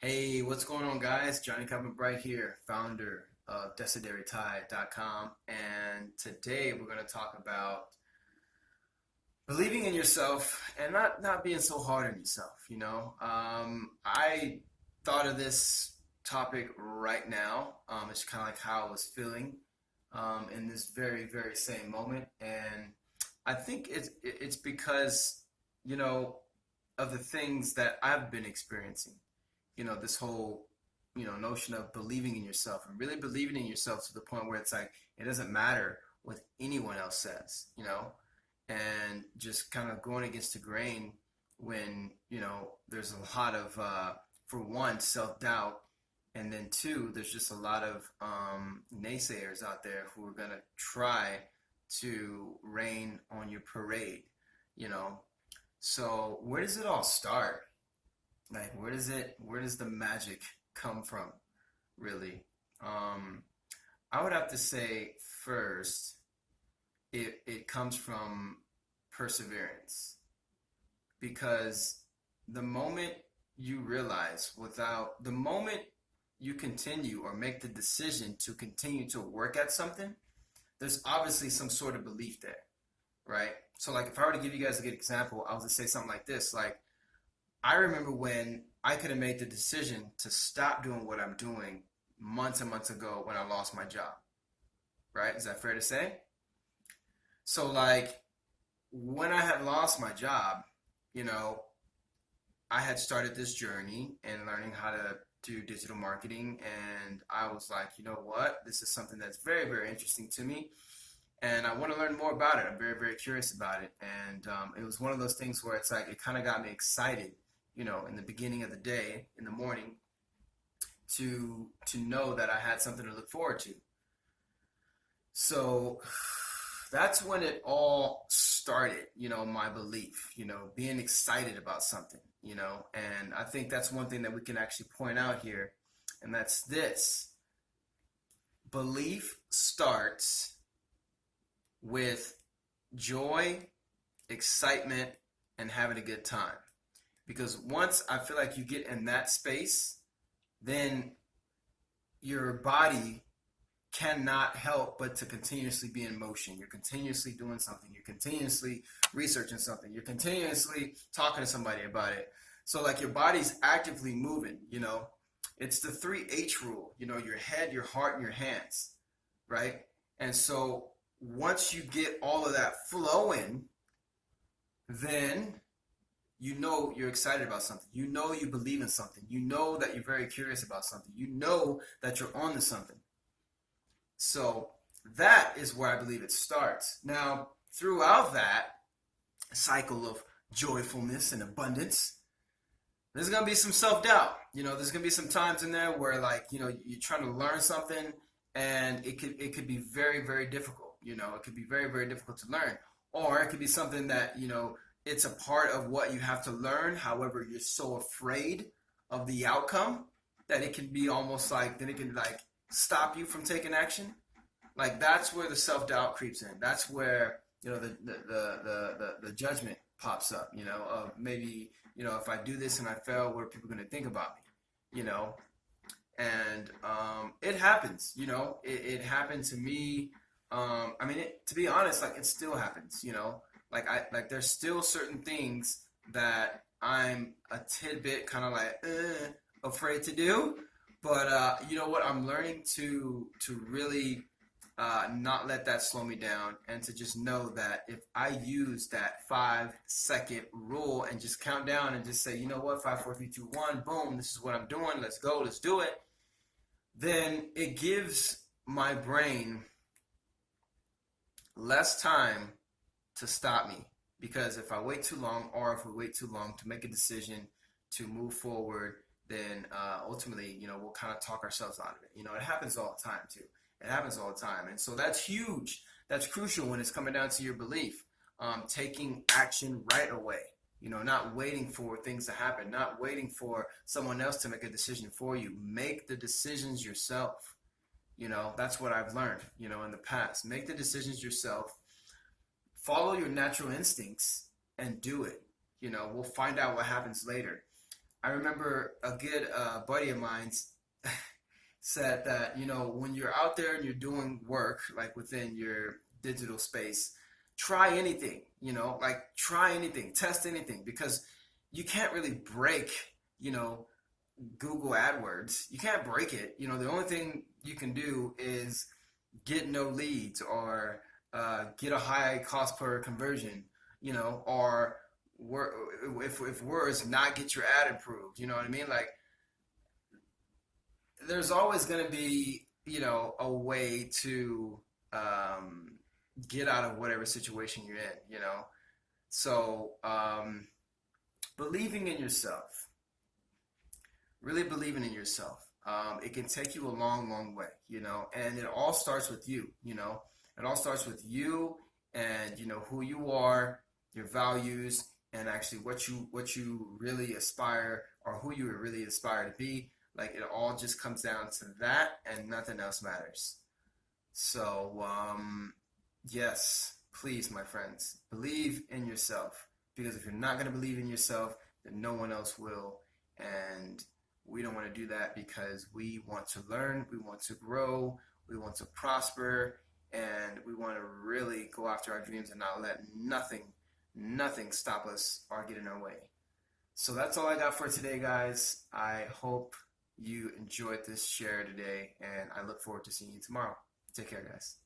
Hey, what's going on, guys? Johnny Calvin Bright here, founder of DesidereTide.com, and today we're going to talk about believing in yourself and not being so hard on yourself. I thought of this topic right now. It's kind of like how I was feeling in this very same moment, and I think it's because you know of the things that I've been experiencing. This whole notion of believing in yourself and really believing in yourself to the point where it's like it doesn't matter what anyone else says, and just kind of going against the grain when there's a lot of for one, self-doubt, and then two, there's just a lot of naysayers out there who are going to try to rain on your parade. So where does it all start? Like, where does the magic come from, really? Um, I would have to say first, it comes from perseverance. Because the moment you realize, the moment you continue or make the decision to continue to work at something, there's obviously some sort of belief there, right? So, like, if I were to give you guys a good example, I was to say something like this, like, I remember when I could have made the decision to stop doing what I'm doing months and months ago when I lost my job, right? Is that fair to say? So, like, when I had lost my job, you know, I had started this journey and learning how to do digital marketing. And I was like, you know what? This is something that's very interesting to me. And I want to learn more about it. I'm very curious about it. And it was one of those things where it's like, it kind of got me excited, in the beginning of the day, in the morning, to know that I had something to look forward to. So that's when it all started, my belief, being excited about something, and I think that's one thing that we can actually point out here, and that's this: belief starts with joy, excitement, and having a good time. Because once I feel like you get in that space, then your body cannot help but to continuously be in motion. You're continuously doing something. You're continuously researching something. You're continuously talking to somebody about it. So like your body's actively moving. It's the 3H rule, your head, your heart, and your hands, right? And so once you get all of that flowing, then you're excited about something. You believe in something. You know that you're very curious about something. You know that you're on to something. So that is where I believe it starts. Now, throughout that cycle of joyfulness and abundance, there's going to be some self-doubt. There's going to be some times in there where, like, you're trying to learn something and it could be very difficult. It could be very difficult to learn. Or it could be something that, it's a part of what you have to learn. However, you're so afraid of the outcome that it can be almost like, then it can like stop you from taking action. Like that's where the self doubt creeps in. That's where the judgment pops up. Of maybe if I do this and I fail, what are people going to think about me? And it happens. It happened to me. To be honest, like it still happens. Like there's still certain things that I'm a tidbit kind of like afraid to do, but you know what? I'm learning to really not let that slow me down, and to just know that if I use that 5-second rule and just count down and just say, you know what, 5, 4, 3, 2, 1, boom, this is what I'm doing. Let's go, let's do it. Then it gives my brain less time to stop me, because if I wait too long, or if we wait too long to make a decision to move forward, then ultimately we'll kind of talk ourselves out of it. It happens all the time too. It happens all the time, and so that's huge. That's crucial when it's coming down to your belief. Taking action right away. Not waiting for things to happen, not waiting for someone else to make a decision for you. Make the decisions yourself. That's what I've learned in the past. Make the decisions yourself. Follow your natural instincts and do it. We'll find out what happens later. I remember a good buddy of mine said that, when you're out there and you're doing work, like within your digital space, try anything, like try anything, test anything, because you can't really break, you know, Google AdWords. You can't break it. The only thing you can do is get no leads or get a high cost per conversion, or if words not get your ad approved. You know what I mean? Like there's always going to be, a way to um, get out of whatever situation you're in. So believing in yourself, really believing in yourself. It can take you a long, long way, and it all starts with you. It all starts with you and, who you are, your values, and actually what you really aspire or who you really aspire to be. Like it all just comes down to that and nothing else matters. So, yes, please, my friends, believe in yourself because if you're not going to believe in yourself, then no one else will. And we don't want to do that because we want to learn, we want to grow, we want to prosper, and we want to really go after our dreams and not let nothing stop us or get in our way. So that's all I got for today, guys. I hope you enjoyed this share today, and I look forward to seeing you tomorrow. Take care, guys.